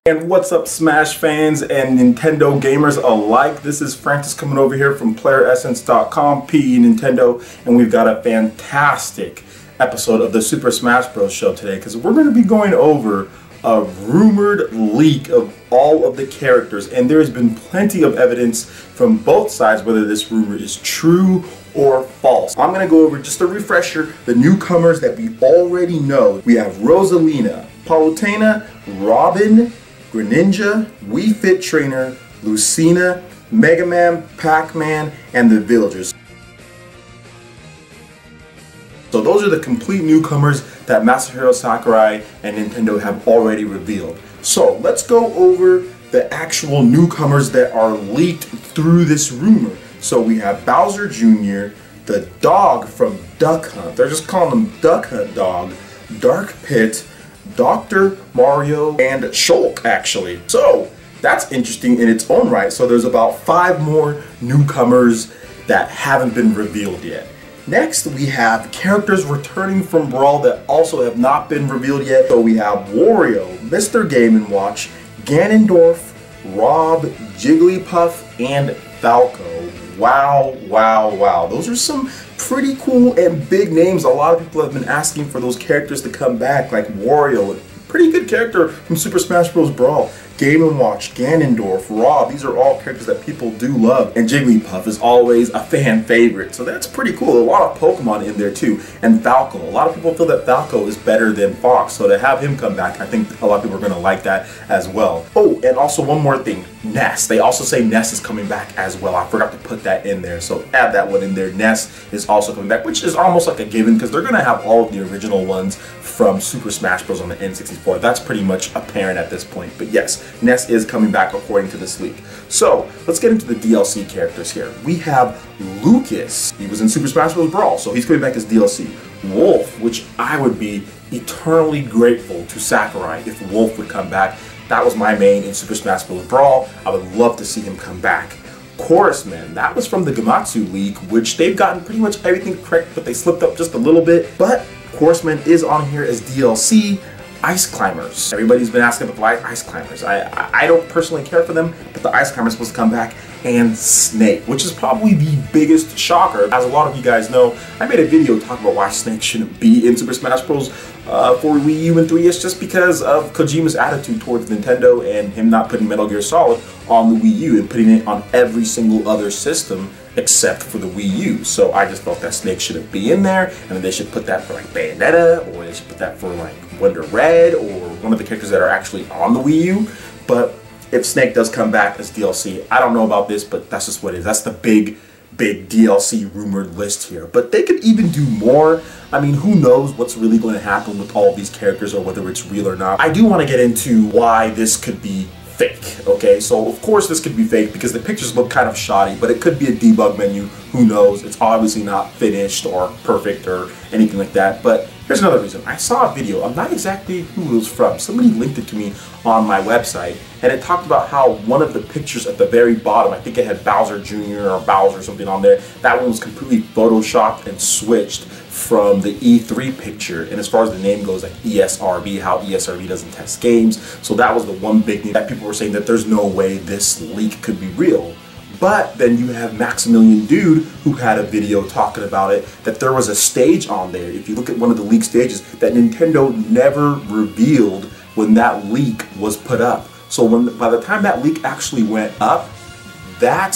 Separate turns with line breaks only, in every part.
And what's up, Smash fans and Nintendo gamers alike? This is Francis coming over here from PlayerEssence.com, PE Nintendo, and we've got a fantastic episode of the Super Smash Bros. Show today because we're going to be going over a rumored leak of all of the characters, and there's been plenty of evidence from both sides whether this rumor is true or false. I'm going to go over, just a refresher, the newcomers that we already know. We have Rosalina, Palutena, Robin, Greninja, Wii Fit Trainer, Lucina, Mega Man, Pac-Man, and the Villagers. So those are the complete newcomers that Masahiro Sakurai and Nintendo have already revealed. So let's go over the actual newcomers that are leaked through this rumor. So we have Bowser Jr., the dog from Duck Hunt, they're just calling him Duck Hunt Dog, Dark Pit, Dr. Mario, and Shulk, actually. So that's interesting in its own right. So there's about 5 more newcomers that haven't been revealed yet. Next, we have characters returning from Brawl that also have not been revealed yet. So we have Wario, Mr. Game & Watch, Ganondorf, Rob, Jigglypuff, and Falco. Wow, wow, wow. Those are some pretty cool and big names. A lot of people have been asking for those characters to come back, like Wario, a pretty good character from Super Smash Bros. Brawl. Game & Watch, Ganondorf, Rob, these are all characters that people do love. And Jigglypuff is always a fan favorite, so that's pretty cool. A lot of Pokemon in there too. And Falco, a lot of people feel that Falco is better than Fox, so to have him come back, I think a lot of people are going to like that as well. Oh, and also one more thing, Ness. They also say Ness is coming back as well. I forgot to put that in there, so add that one in there. Ness is also coming back, which is almost like a given because they're going to have all of the original ones from Super Smash Bros. On the N64. That's pretty much apparent at this point, but yes, Ness is coming back according to this leak. So let's get into the DLC characters here. We have Lucas. He was in Super Smash Bros. Brawl, so he's coming back as DLC. Wolf, which I would be eternally grateful to Sakurai if Wolf would come back. That was my main in Super Smash Bros. Brawl. I would love to see him come back. Chorusman, that was from the Gamatsu leak, which they've gotten pretty much everything correct, but they slipped up just a little bit. But Chorusman is on here as DLC. Ice Climbers. Everybody's been asking about the Ice Climbers. I don't personally care for them, but the Ice Climbers are supposed to come back. And Snake, which is probably the biggest shocker. As a lot of you guys know, I made a video talking about why Snake shouldn't be in Super Smash Bros. For Wii U and 3DS just because of Kojima's attitude towards Nintendo and him not putting Metal Gear Solid on the Wii U and putting it on every single other system except for the Wii U. So I just felt that Snake shouldn't be in there, and then they should put that for like Bayonetta, or they should put that for like Wonder Red, or one of the characters that are actually on the Wii U. But if Snake does come back as DLC, I don't know about this, but that's just what it is. That's the big DLC rumored list here. But they could even do more. I mean, who knows what's really going to happen with all of these characters or whether it's real or not. I do want to get into why this could be fake, okay? So of course this could be fake because the pictures look kind of shoddy, but it could be a debug menu. Who knows? It's obviously not finished or perfect or anything like that. But here's another reason. I saw a video. I'm not exactly who it was from. Somebody linked it to me on my website, and it talked about how one of the pictures at the very bottom, I think it had Bowser Jr. or Bowser or something on there, that one was completely photoshopped and switched from the E3 picture. And as far as the name goes, like ESRB, how ESRB doesn't test games. So that was the one big thing that people were saying that there's no way this leak could be real. But then you have Maximilian Dude, who had a video talking about it, that there was a stage on there, if you look at one of the leak stages, that Nintendo never revealed when that leak was put up. So by the time that leak actually went up, that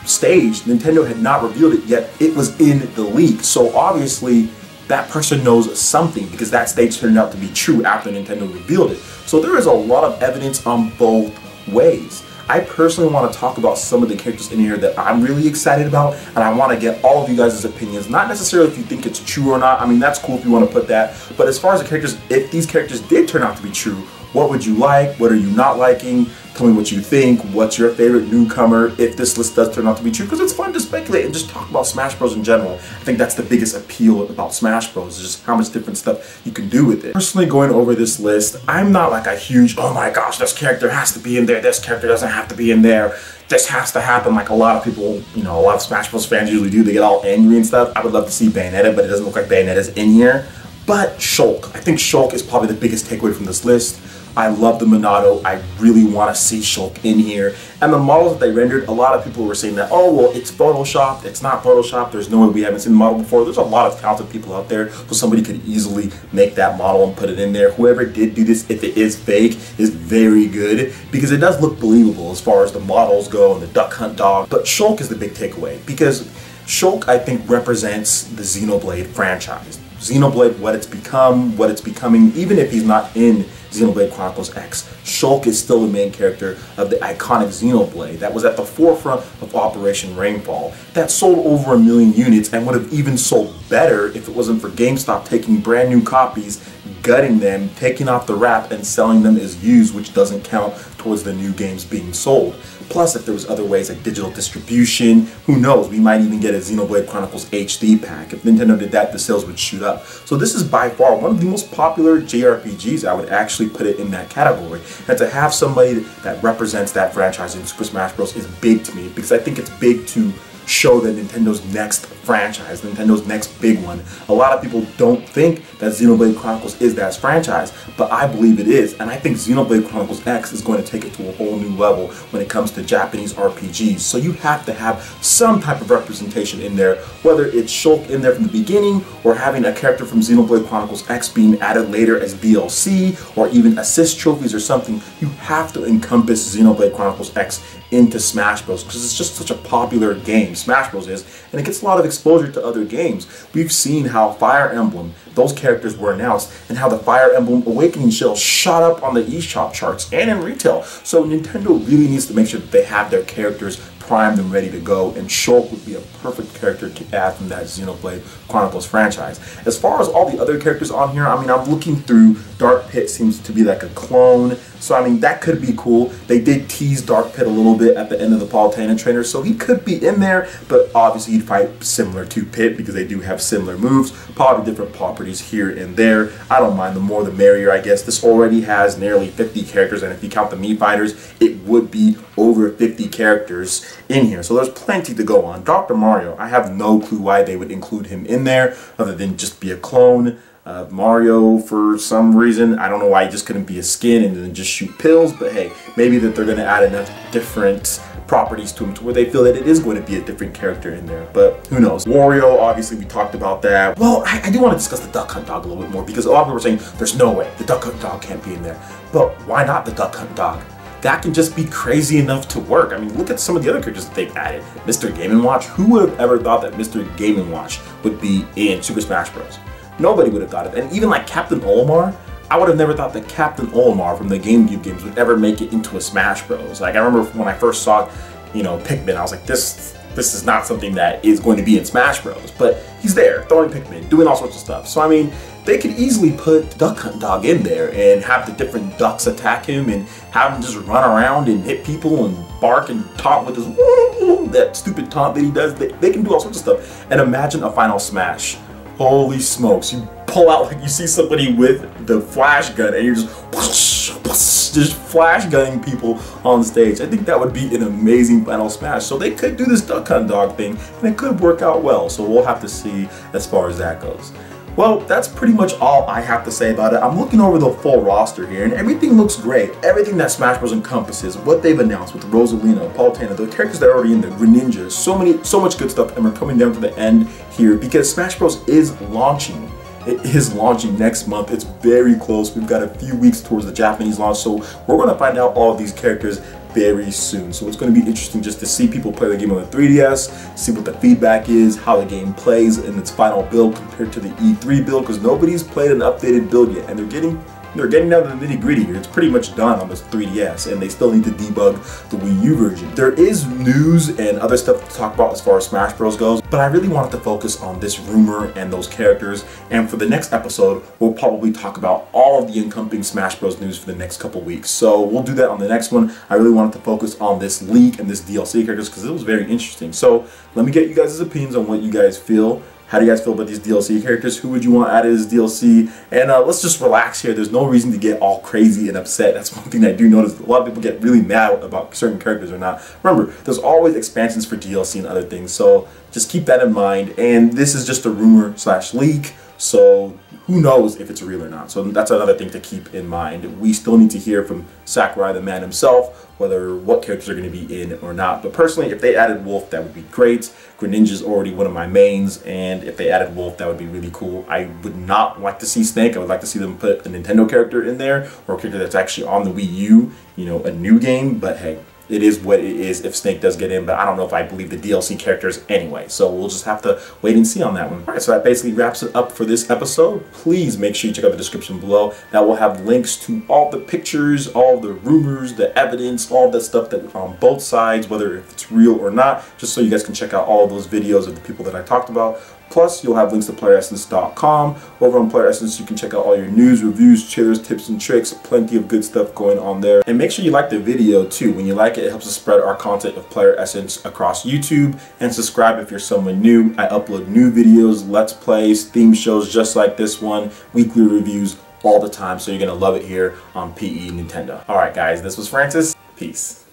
stage, Nintendo had not revealed it yet, it was in the leak. So obviously, that person knows something because that stage turned out to be true after Nintendo revealed it. So there is a lot of evidence on both ways. I personally want to talk about some of the characters in here that I'm really excited about, and I want to get all of you guys' opinions, not necessarily if you think it's true or not. I mean, that's cool if you want to put that, but as far as the characters, if these characters did turn out to be true, what would you like? What are you not liking? Tell me what you think. What's your favorite newcomer if this list does turn out to be true? Because it's fun to speculate and just talk about Smash Bros. In general. I think that's the biggest appeal about Smash Bros. Is just how much different stuff you can do with it. Personally, going over this list, I'm not like a huge, oh my gosh, this character has to be in there, this character doesn't have to be in there, this has to happen, like a lot of people, you know, a lot of Smash Bros. Fans usually do. They get all angry and stuff. I would love to see Bayonetta, but it doesn't look like Bayonetta's in here. But Shulk, I think Shulk is probably the biggest takeaway from this list. I love the Monado. I really want to see Shulk in here. And the models that they rendered, a lot of people were saying that, oh, well, it's Photoshopped. It's not Photoshopped. There's no way we haven't seen the model before. There's a lot of talented people out there, so somebody could easily make that model and put it in there. Whoever did do this, if it is fake, is very good because it does look believable as far as the models go and the Duck Hunt dog. But Shulk is the big takeaway because Shulk, I think, represents the Xenoblade franchise. Xenoblade, what it's become, what it's becoming, even if he's not in Xenoblade Chronicles X, Shulk is still the main character of the iconic Xenoblade that was at the forefront of Operation Rainfall, that sold over 1 million units and would have even sold better if it wasn't for GameStop taking brand new copies, gutting them, taking off the wrap, and selling them as used, which doesn't count towards the new games being sold. Plus, if there was other ways like digital distribution, who knows, we might even get a Xenoblade Chronicles HD pack. If Nintendo did that, the sales would shoot up. So this is by far one of the most popular JRPGs. I would actually put it in that category. And to have somebody that represents that franchise in Super Smash Bros. Is big to me because I think it's big to show that Nintendo's next franchise, Nintendo's next big one. A lot of people don't think that Xenoblade Chronicles is that franchise, but I believe it is, and I think Xenoblade Chronicles X is going to take it to a whole new level when it comes to Japanese RPGs. So you have to have some type of representation in there, whether it's Shulk in there from the beginning, or having a character from Xenoblade Chronicles X being added later as DLC, or even assist trophies or something. You have to encompass Xenoblade Chronicles X into Smash Bros. Because it's just such a popular game, Smash Bros. Is, and it gets a lot of exposure to other games. We've seen how Fire Emblem, those characters were announced, and how the Fire Emblem Awakening shell shot up on the eShop charts and in retail. So Nintendo really needs to make sure that they have their characters primed and ready to go, and Shulk would be a perfect character to add from that Xenoblade Chronicles franchise. As far as all the other characters on here, I mean, I'm looking through, Dark Pit seems to be like a clone, so I mean, that could be cool. They did tease Dark Pit a little bit at the end of the Palutena trainer, so he could be in there, but obviously he'd fight similar to Pit because they do have similar moves, probably different properties here and there. I don't mind, the more the merrier, I guess. This already has nearly 50 characters, and if you count the Mii fighters, it would be over 50 characters in here, so there's plenty to go on. Dr. Mario, I have no clue why they would include him in there other than just be a clone. Mario, for some reason, I don't know why he just couldn't be a skin and then just shoot pills, but hey, maybe that they're going to add enough different properties to him to where they feel that it is going to be a different character in there, but who knows. Wario, obviously we talked about that. Well, I do want to discuss the Duck Hunt dog a little bit more because a lot of people were saying there's no way the Duck Hunt dog can't be in there, but why not the Duck Hunt dog? That can just be crazy enough to work. I mean, look at some of the other characters that they've added. Mr. Game & Watch, who would have ever thought that Mr. Game & Watch would be in Super Smash Bros? Nobody would have thought of it. And even like Captain Olimar, I would have never thought that Captain Olimar from the GameCube games would ever make it into a Smash Bros. Like, I remember when I first saw, you know, Pikmin, I was like, this is not something that is going to be in Smash Bros. But he's there, throwing Pikmin, doing all sorts of stuff. So I mean, they could easily put Duck Hunt Dog in there and have the different ducks attack him and have him just run around and hit people and bark and taunt with his that stupid taunt that he does. They can do all sorts of stuff. And imagine a final Smash. Holy smokes, you pull out, like you see somebody with the flash gun and you're just flash gunning people on stage. I think that would be an amazing final Smash. So they could do this Duck Hunt Dog thing and it could work out well. So we'll have to see as far as that goes. Well, that's pretty much all I have to say about it. I'm looking over the full roster here, and everything looks great. Everything that Smash Bros. Encompasses, what they've announced with Rosalina, Palutena, the characters that are already in there, Greninja, so much good stuff, and we're coming down to the end here because Smash Bros. Is launching. It is launching next month. It's very close. We've got a few weeks towards the Japanese launch, so we're going to find out all of these characters very soon. So it's going to be interesting just to see people play the game on the 3DS, see what the feedback is, how the game plays in its final build compared to the E3 build, because nobody's played an updated build yet, and they're getting down to the nitty-gritty here. It's pretty much done on this 3DS, and they still need to debug the Wii U version. There is news and other stuff to talk about as far as Smash Bros. Goes, but I really wanted to focus on this rumor and those characters, and for the next episode, we'll probably talk about all of the encompassing Smash Bros. News for the next couple weeks. So we'll do that on the next one. I really wanted to focus on this leak and this DLC characters because it was very interesting. So let me get you guys' opinions on what you guys feel. How do you guys feel about these DLC characters? Who would you want added as DLC? And let's just relax here. There's no reason to get all crazy and upset. That's one thing I do notice. A lot of people get really mad about certain characters or not. Remember, there's always expansions for DLC and other things. So just keep that in mind. And this is just a rumor / leak. So who knows if it's real or not. So that's another thing to keep in mind. We still need to hear from Sakurai, the man himself, whether what characters are going to be in or not. But personally, if they added Wolf, that would be great. Greninja's already one of my mains, and if they added Wolf, that would be really cool. I would not like to see Snake. I would like to see them put a Nintendo character in there, or a character that's actually on the Wii U, you know, a new game. But hey, it is what it is if Snake does get in, but I don't know if I believe the DLC characters anyway. So we'll just have to wait and see on that one. All right, so that basically wraps it up for this episode. Please make sure you check out the description below. That will have links to all the pictures, all the rumors, the evidence, all that stuff that on both sides, whether if it's real or not, just so you guys can check out all of those videos of the people that I talked about. Plus, you'll have links to playeressence.com. Over on Player Essence, you can check out all your news, reviews, trailers, tips, and tricks. Plenty of good stuff going on there. And make sure you like the video too. When you like it, it helps us spread our content of Player Essence across YouTube. And subscribe if you're someone new. I upload new videos, let's plays, theme shows just like this one, weekly reviews all the time. So you're going to love it here on PE Nintendo. All right, guys, this was Francis. Peace.